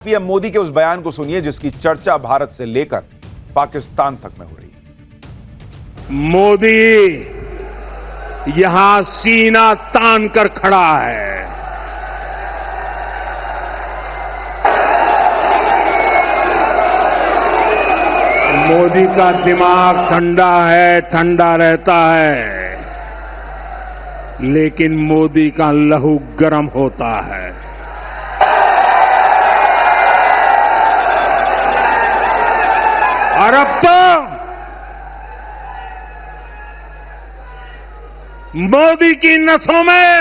PM Modi के उस बयान को सुनिए जिसकी चर्चा भारत से लेकर पाकिस्तान तक में हो रही है। मोदी यहां सीना तान कर खड़ा है। मोदी का दिमाग ठंडा है, ठंडा रहता है, लेकिन मोदी का लहू गर्म होता है। और अब तो मोदी की नसों में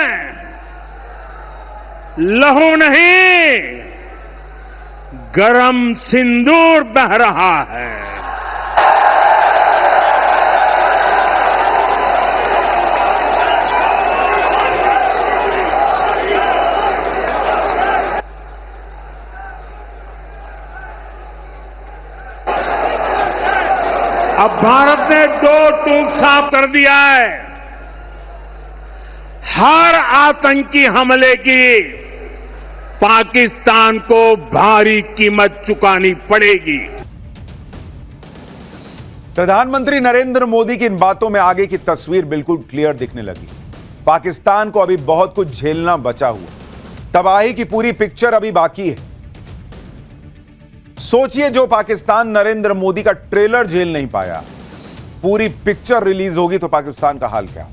लहू नहीं, गरम सिंदूर बह रहा है। अब भारत ने दो टूक साफ कर दिया है। हर आतंकी हमले की पाकिस्तान को भारी कीमत चुकानी पड़ेगी। प्रधानमंत्री नरेंद्र मोदी की इन बातों में आगे की तस्वीर बिल्कुल क्लियर दिखने लगी। पाकिस्तान को अभी बहुत कुछ झेलना बचा हुआ, तबाही की पूरी पिक्चर अभी बाकी है। सोचिए, जो पाकिस्तान नरेंद्र मोदी का ट्रेलर झेल नहीं पाया, पूरी पिक्चर रिलीज होगी तो पाकिस्तान का हाल क्या।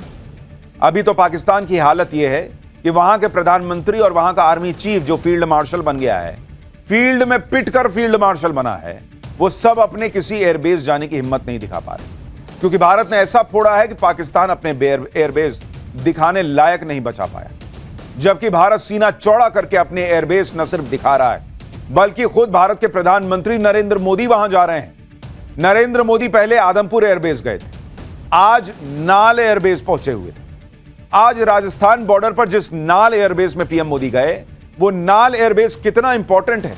अभी तो पाकिस्तान की हालत यह है कि वहां के प्रधानमंत्री और वहां का आर्मी चीफ जो फील्ड मार्शल बन गया है, फील्ड में पिट कर फील्ड मार्शल बना है, वो सब अपने किसी एयरबेस जाने की हिम्मत नहीं दिखा पा रहे, क्योंकि भारत ने ऐसा फोड़ा है कि पाकिस्तान अपने एयरबेस दिखाने लायक नहीं बचा पाया। जबकि भारत सीना चौड़ा करके अपने एयरबेस न सिर्फ दिखा रहा है, बल्कि खुद भारत के प्रधानमंत्री नरेंद्र मोदी वहां जा रहे हैं। नरेंद्र मोदी पहले आदमपुर एयरबेस गए थे, आज नाल एयरबेस पहुंचे हुए थे। आज राजस्थान बॉर्डर पर जिस नाल एयरबेस में पीएम मोदी गए, वो नाल एयरबेस कितना इंपॉर्टेंट है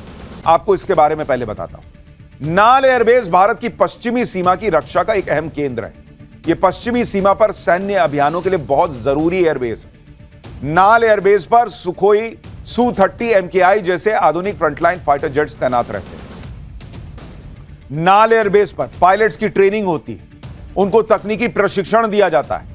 आपको इसके बारे में पहले बताता हूं। नाल एयरबेस भारत की पश्चिमी सीमा की रक्षा का एक अहम केंद्र है। यह पश्चिमी सीमा पर सैन्य अभियानों के लिए बहुत जरूरी एयरबेस है। नाल एयरबेस पर सुखोई Su-30 MKI जैसे आधुनिक फ्रंटलाइन फाइटर जेट्स तैनात रहते हैं। नाल एयरबेस पर पायलट्स की ट्रेनिंग होती है, उनको तकनीकी प्रशिक्षण दिया जाता है।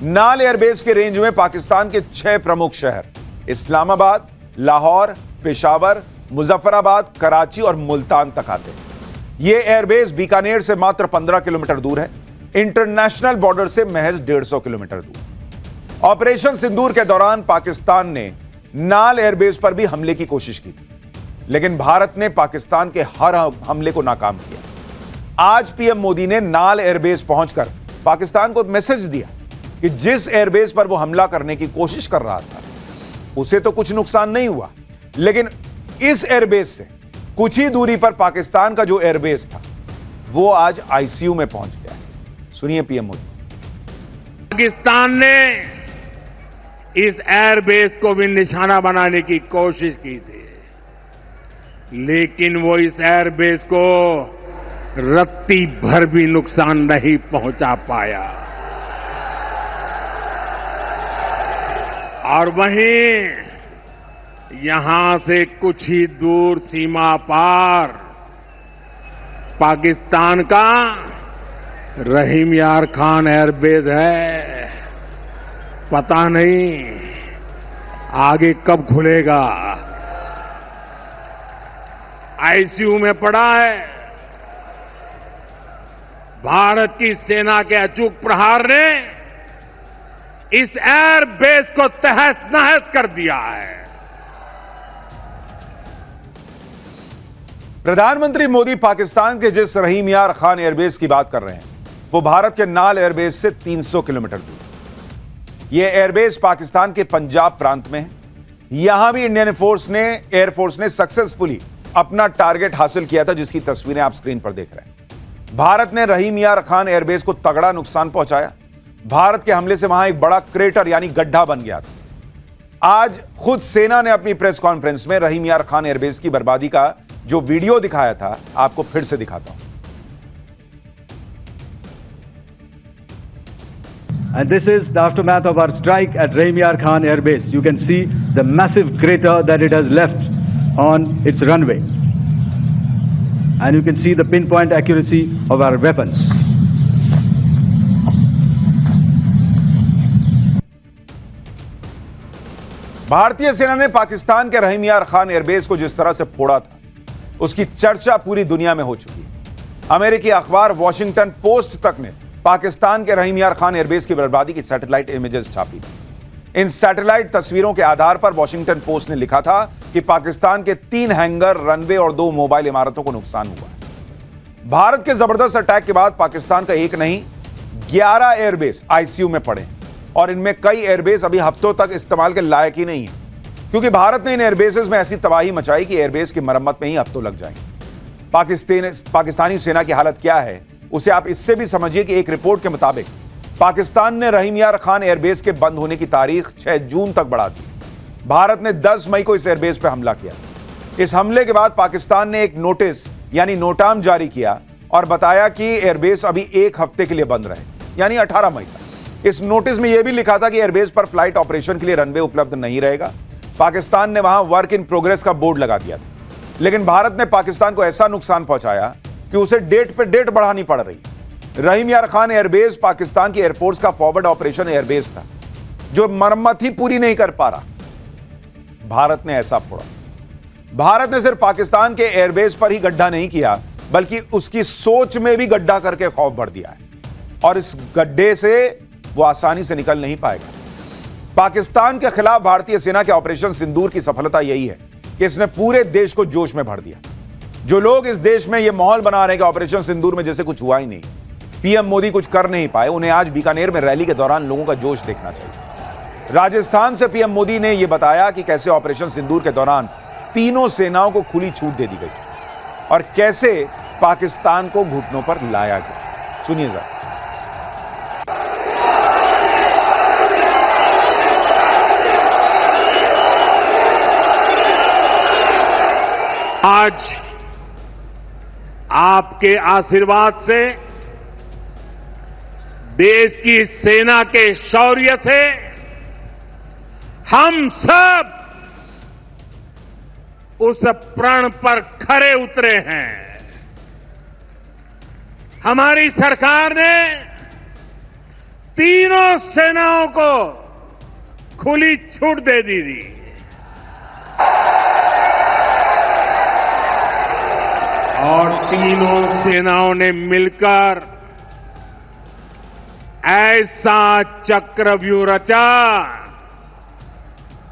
नाल एयरबेस के रेंज में पाकिस्तान के 6 प्रमुख शहर इस्लामाबाद, लाहौर, पेशावर, मुजफ्फराबाद, कराची और मुल्तान तक आते हैं। यह एयरबेस बीकानेर से मात्र 15 किलोमीटर दूर है, इंटरनेशनल बॉर्डर से महज 150 किलोमीटर दूर। ऑपरेशन सिंदूर के दौरान पाकिस्तान ने नाल एयरबेस पर भी हमले की कोशिश की, लेकिन भारत ने पाकिस्तान के हर हमले को नाकाम किया। आज पीएम मोदी ने नाल एयरबेस पहुंचकर पाकिस्तान को मैसेज दिया कि जिस एयरबेस पर वो हमला करने की कोशिश कर रहा था, उसे तो कुछ नुकसान नहीं हुआ, लेकिन इस एयरबेस से कुछ ही दूरी पर पाकिस्तान का जो एयरबेस था, वो आज आईसीयू में पहुंच गया है। सुनिए पीएम मोदी। पाकिस्तान ने इस एयरबेस को भी निशाना बनाने की कोशिश की थी, लेकिन वो इस एयरबेस को रत्ती भर भी नुकसान नहीं पहुंचा पाया। और वहीं यहां से कुछ ही दूर सीमा पार पाकिस्तान का रहीम यार खान एयरबेस है। पता नहीं आगे कब खुलेगा। आईसीयू में पड़ा है। भारत की सेना के अचूक प्रहार ने इस एयरबेस को तहस नहस कर दिया है। प्रधानमंत्री मोदी पाकिस्तान के जिस रहीम यार खान एयरबेस की बात कर रहे हैं, वो भारत के नाल एयरबेस से 300 किलोमीटर दूर। यह एयरबेस पाकिस्तान के पंजाब प्रांत में है। यहां भी इंडियन एयरफोर्स ने सक्सेसफुली अपना टारगेट हासिल किया था, जिसकी तस्वीरें आप स्क्रीन पर देख रहे हैं। भारत ने रहीम यार खान एयरबेस को तगड़ा नुकसान पहुंचाया। भारत के हमले से वहां एक बड़ा क्रेटर यानी गड्ढा बन गया था। आज खुद सेना ने अपनी प्रेस कॉन्फ्रेंस में रहीम यार खान एयरबेस की बर्बादी का जो वीडियो दिखाया था, आपको फिर से दिखाता हूं। And this is the aftermath of our strike at Rahim Yar Khan Air Base. You can see the massive crater that it has left on its runway. And you can see the pinpoint accuracy of our weapons. भारतीय सेना ने पाकिस्तान के रहीम यार Khan airbase को जिस तरह से फोड़ा था, उसकी चर्चा पूरी दुनिया में हो चुकी है। अमेरिकी अखबार वॉशिंगटन पोस्ट तक ने पाकिस्तान के रहीम यार खान एयरबेस की बर्बादी की सैटेलाइट इमेजेस छापी थी। इन सैटेलाइट तस्वीरों के आधार पर वॉशिंगटन पोस्ट ने लिखा था कि पाकिस्तान के 3 हैंगर, रनवे और 2 मोबाइल इमारतों को नुकसान हुआ है। भारत के जबरदस्त अटैक के बाद पाकिस्तान का एक नहीं 11 एयरबेस आईसीयू में पड़े और इनमें कई एयरबेस अभी हफ्तों तक इस्तेमाल के लायक ही नहीं है, क्योंकि भारत ने इन एयरबेसेस में ऐसी तबाही मचाई कि एयरबेस की मरम्मत में ही हफ्तों लग जाएंगे। पाकिस्तानी सेना की हालत क्या है उसे आप इससे भी समझिए कि एक रिपोर्ट के मुताबिक पाकिस्तान ने रहीम यार खान एयरबेस के बंद होने की तारीख 6 जून तक बढ़ा दी। भारत ने 10 मई को इस एयरबेस पर हमला किया। इस हमले के बाद पाकिस्तान ने एक नोटिस यानी नोटाम जारी किया और बताया कि एयरबेस अभी 1 हफ्ते के लिए बंद रहे, यानी 18 मई तक। इस नोटिस में यह भी लिखा था कि एयरबेस पर फ्लाइट ऑपरेशन के लिए रनवे उपलब्ध नहीं रहेगा। पाकिस्तान ने वहां वर्क इन प्रोग्रेस का बोर्ड लगा दिया था, लेकिन भारत ने पाकिस्तान को ऐसा नुकसान पहुंचाया कि उसे डेट पे डेट बढ़ानी पड़ रही। रहीम यार खान एयरबेस पाकिस्तान की एयरफोर्स का फॉरवर्ड ऑपरेशन एयरबेस था, जो मरम्मत ही पूरी नहीं कर पा रहा। भारत ने ऐसा फोड़ा। भारत ने सिर्फ पाकिस्तान के एयरबेस पर ही गड्ढा नहीं किया, बल्कि उसकी सोच में भी गड्ढा करके खौफ भर दिया है, और इस गड्ढे से वो आसानी से निकल नहीं पाएगा। पाकिस्तान के खिलाफ भारतीय सेना के ऑपरेशन सिंदूर की सफलता यही है कि इसने पूरे देश को जोश में भर दिया। जो लोग इस देश में ये माहौल बना रहे हैं कि ऑपरेशन सिंदूर में जैसे कुछ हुआ ही नहीं, पीएम मोदी कुछ कर नहीं पाए, उन्हें आज बीकानेर में रैली के दौरान लोगों का जोश देखना चाहिए। राजस्थान से पीएम मोदी ने यह बताया कि कैसे ऑपरेशन सिंदूर के दौरान तीनों सेनाओं को खुली छूट दे दी गई और कैसे पाकिस्तान को घुटनों पर लाया गया। सुनिए जरा। आज आपके आशीर्वाद से, देश की सेना के शौर्य से हम सब उस प्रण पर खरे उतरे हैं। हमारी सरकार ने तीनों सेनाओं को खुली छूट दे दी थी। और तीनों सेनाओं ने मिलकर ऐसा चक्रव्यूह रचा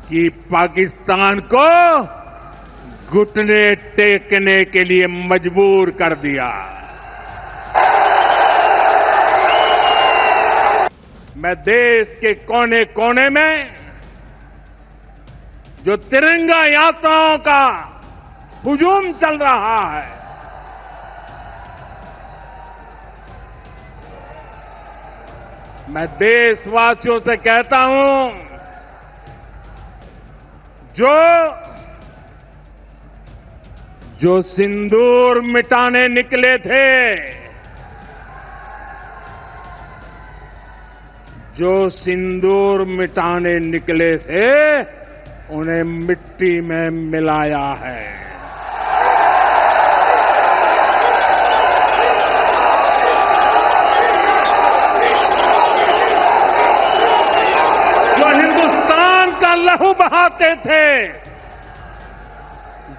कि पाकिस्तान को घुटने टेकने के लिए मजबूर कर दिया। मैं देश के कोने कोने में जो तिरंगा यात्राओं का हुजूम चल रहा है, मैं देशवासियों से कहता हूं, जो सिंदूर मिटाने निकले थे, जो सिंदूर मिटाने निकले थे, उन्हें मिट्टी में मिलाया है। लहू बहाते थे,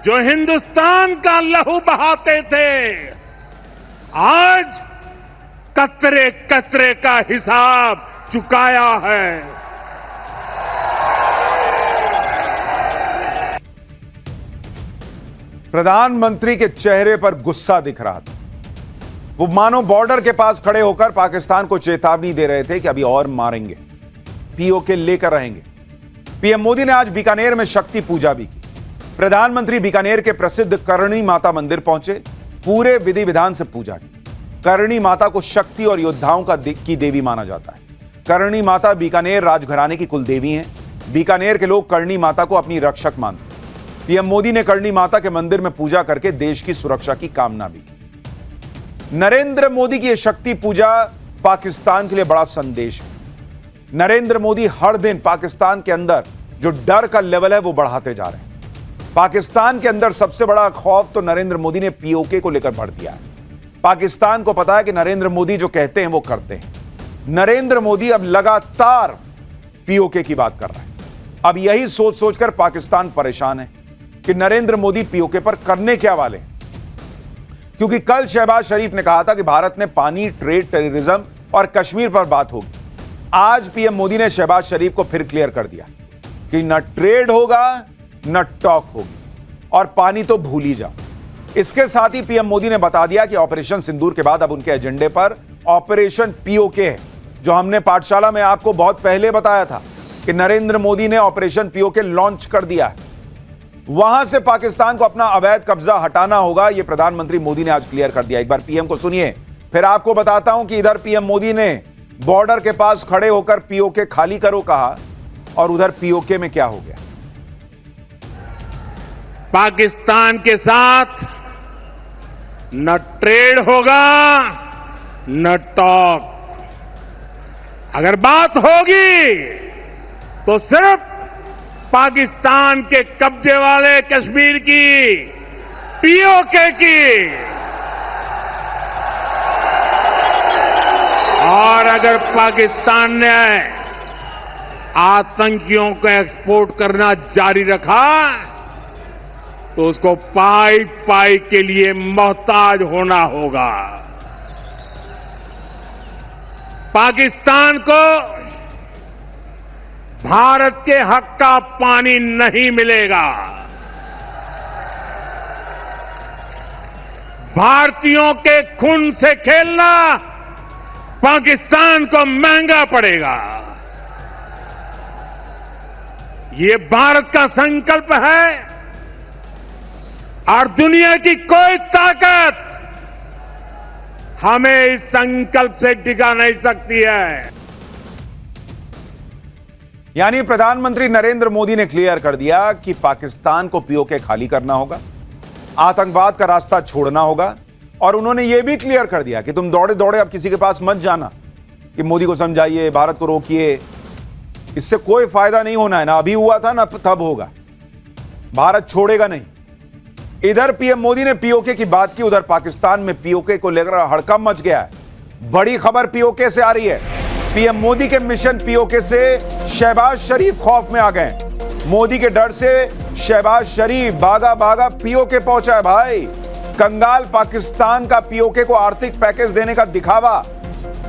जो हिंदुस्तान का लहू बहाते थे, आज कतरे कतरे का हिसाब चुकाया है। प्रधानमंत्री के चेहरे पर गुस्सा दिख रहा था। वो मानो बॉर्डर के पास खड़े होकर पाकिस्तान को चेतावनी दे रहे थे कि अभी और मारेंगे, पीओके लेकर रहेंगे। पीएम मोदी ने आज बीकानेर में शक्ति पूजा भी की। प्रधानमंत्री बीकानेर के प्रसिद्ध करणी माता मंदिर पहुंचे, पूरे विधि विधान से पूजा की। करणी माता को शक्ति और योद्धाओं की देवी माना जाता है। करणी माता बीकानेर राजघराने की कुल देवी हैं। बीकानेर के लोग करणी माता को अपनी रक्षक मानते हैं। पीएम मोदी ने करणी माता के मंदिर में पूजा करके देश की सुरक्षा की कामना भी की। नरेंद्र मोदी की यह शक्ति पूजा पाकिस्तान के लिए बड़ा संदेश है। नरेंद्र मोदी हर दिन पाकिस्तान के अंदर जो डर का लेवल है वो बढ़ाते जा रहे हैं। पाकिस्तान के अंदर सबसे बड़ा खौफ तो नरेंद्र मोदी ने पीओके को लेकर भर दिया है। पाकिस्तान को पता है कि नरेंद्र मोदी जो कहते हैं वो करते हैं। नरेंद्र मोदी अब लगातार पीओके की बात कर रहा है। अब यही सोच सोचकर पाकिस्तान परेशान है कि नरेंद्र मोदी पीओके पर करने क्या वाले हैं। क्योंकि कल शहबाज शरीफ ने कहा था कि भारत ने पानी, ट्रेड, टेररिज्म और कश्मीर पर बात होगी। आज पीएम मोदी ने शहबाज शरीफ को फिर क्लियर कर दिया कि न ट्रेड होगा न टॉक होगी और पानी तो भूल ही जाओ। इसके साथ ही पीएम मोदी ने बता दिया कि ऑपरेशन सिंदूर के बाद अब उनके एजेंडे पर ऑपरेशन पीओके है, जो हमने पाठशाला में आपको बहुत पहले बताया था कि नरेंद्र मोदी ने ऑपरेशन पीओके लॉन्च कर दिया है। वहां से पाकिस्तान को अपना अवैध कब्जा हटाना होगा, यह प्रधानमंत्री मोदी ने आज क्लियर कर दिया। एक बार पीएम को सुनिए, फिर आपको बताता हूं कि इधर पीएम मोदी ने बॉर्डर के पास खड़े होकर पीओके खाली करो कहा और उधर पीओके में क्या हो गया। पाकिस्तान के साथ न ट्रेड होगा न टॉक। अगर बात होगी तो सिर्फ पाकिस्तान के कब्जे वाले कश्मीर की, पीओके की। और अगर पाकिस्तान ने आतंकियों को एक्सपोर्ट करना जारी रखा तो उसको पाई पाई के लिए मोहताज होना होगा। पाकिस्तान को भारत के हक का पानी नहीं मिलेगा। भारतीयों के खून से खेलना पाकिस्तान को महंगा पड़ेगा। ये भारत का संकल्प है और दुनिया की कोई ताकत हमें इस संकल्प से टिका नहीं सकती है। यानी प्रधानमंत्री नरेंद्र मोदी ने क्लियर कर दिया कि पाकिस्तान को पीओके खाली करना होगा, आतंकवाद का रास्ता छोड़ना होगा। और उन्होंने यह भी क्लियर कर दिया कि तुम दौड़े दौड़े अब किसी के पास मत जाना कि मोदी को समझाइए, भारत को रोकिए, इससे कोई फायदा नहीं होना है। ना अभी हुआ था ना तब होगा, भारत छोड़ेगा नहीं। इधर पीएम मोदी ने पीओके की बात की, उधर पाकिस्तान में पीओके को लेकर हड़कंप मच गया है। बड़ी खबर पीओके से आ रही है। पीएम मोदी के मिशन पीओके से शहबाज शरीफ खौफ में आ गए। मोदी के डर से शहबाज शरीफ भागा भागा पीओके पहुंचा है। भाई, कंगाल पाकिस्तान का पीओके को आर्थिक पैकेज देने का दिखावा।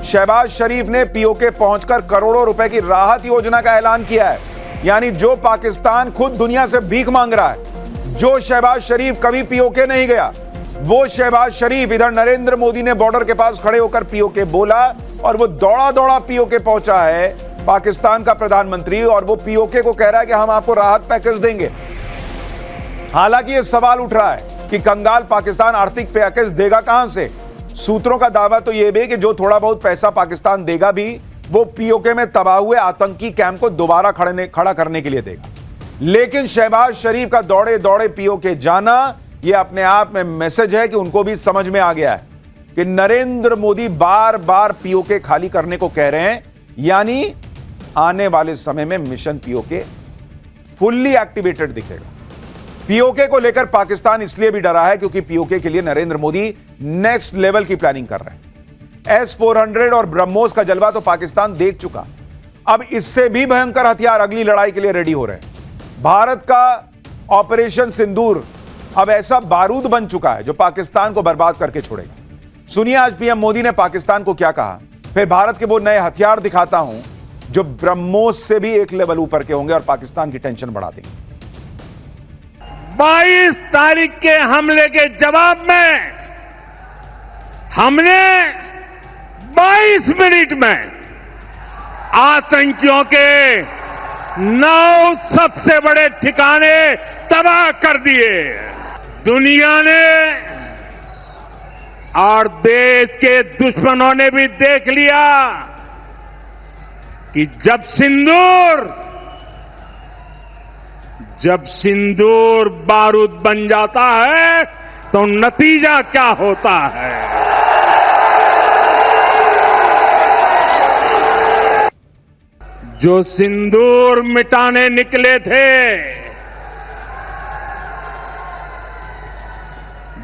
शहबाज शरीफ ने पीओके पहुंचकर करोड़ों रुपए की राहत योजना का ऐलान किया है। यानी जो पाकिस्तान खुद दुनिया से भीख मांग रहा है, जो शहबाज शरीफ कभी पीओके नहीं गया, वो शहबाज शरीफ इधर नरेंद्र मोदी ने बॉर्डर के पास खड़े होकर पीओके बोला और वो दौड़ा दौड़ा पीओके पहुंचा है पाकिस्तान का प्रधानमंत्री। और वो पीओके को कह रहा है कि हम आपको राहत पैकेज देंगे। हालांकि ये सवाल उठ रहा है कि कंगाल पाकिस्तान आर्थिक पैकेज देगा कहां से। सूत्रों का दावा तो यह भी कि जो थोड़ा बहुत पैसा पाकिस्तान देगा भी वो पीओके में तबाह हुए आतंकी कैंप को दोबारा खड़ा करने के लिए देगा। लेकिन शहबाज शरीफ का दौड़े दौड़े पीओके जाना यह अपने आप में मैसेज है कि उनको भी समझ में आ गया है कि नरेंद्र मोदी बार बार पीओके खाली करने को कह रहे हैं। यानी आने वाले समय में मिशन पीओके फुल्ली एक्टिवेटेड दिखेगा। पीओके को लेकर पाकिस्तान इसलिए भी डरा है क्योंकि पीओके के लिए नरेंद्र मोदी नेक्स्ट लेवल की प्लानिंग कर रहे हैं। S-400 और ब्रह्मोस का जलवा तो पाकिस्तान देख चुका, अब इससे भी भयंकर हथियार अगली लड़ाई के लिए रेडी हो रहे हैं। भारत का ऑपरेशन सिंदूर अब ऐसा बारूद बन चुका है जो पाकिस्तान को बर्बाद करके छोड़ेगा। सुनिए आज पीएम मोदी ने पाकिस्तान को क्या कहा, फिर भारत के वो नए हथियार दिखाता हूं जो ब्रह्मोस से भी एक लेवल ऊपर के होंगे और पाकिस्तान की टेंशन बढ़ा देंगे। 22 तारीख के हमले के जवाब में हमने 22 मिनट में आतंकियों के 9 सबसे बड़े ठिकाने तबाह कर दिए। दुनिया ने और देश के दुश्मनों ने भी देख लिया कि जब सिंदूर बारूद बन जाता है तो नतीजा क्या होता है। जो सिंदूर मिटाने निकले थे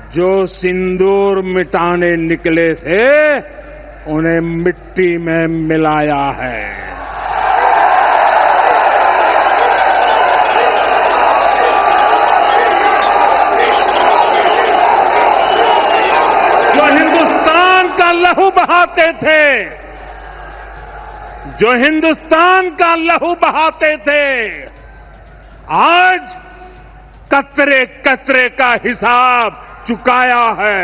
जो सिंदूर मिटाने निकले थे उन्हें मिट्टी में मिलाया है। जो हिंदुस्तान का लहू बहाते थे, जो हिंदुस्तान का लहू बहाते थे, आज कतरे कतरे का हिसाब चुकाया है।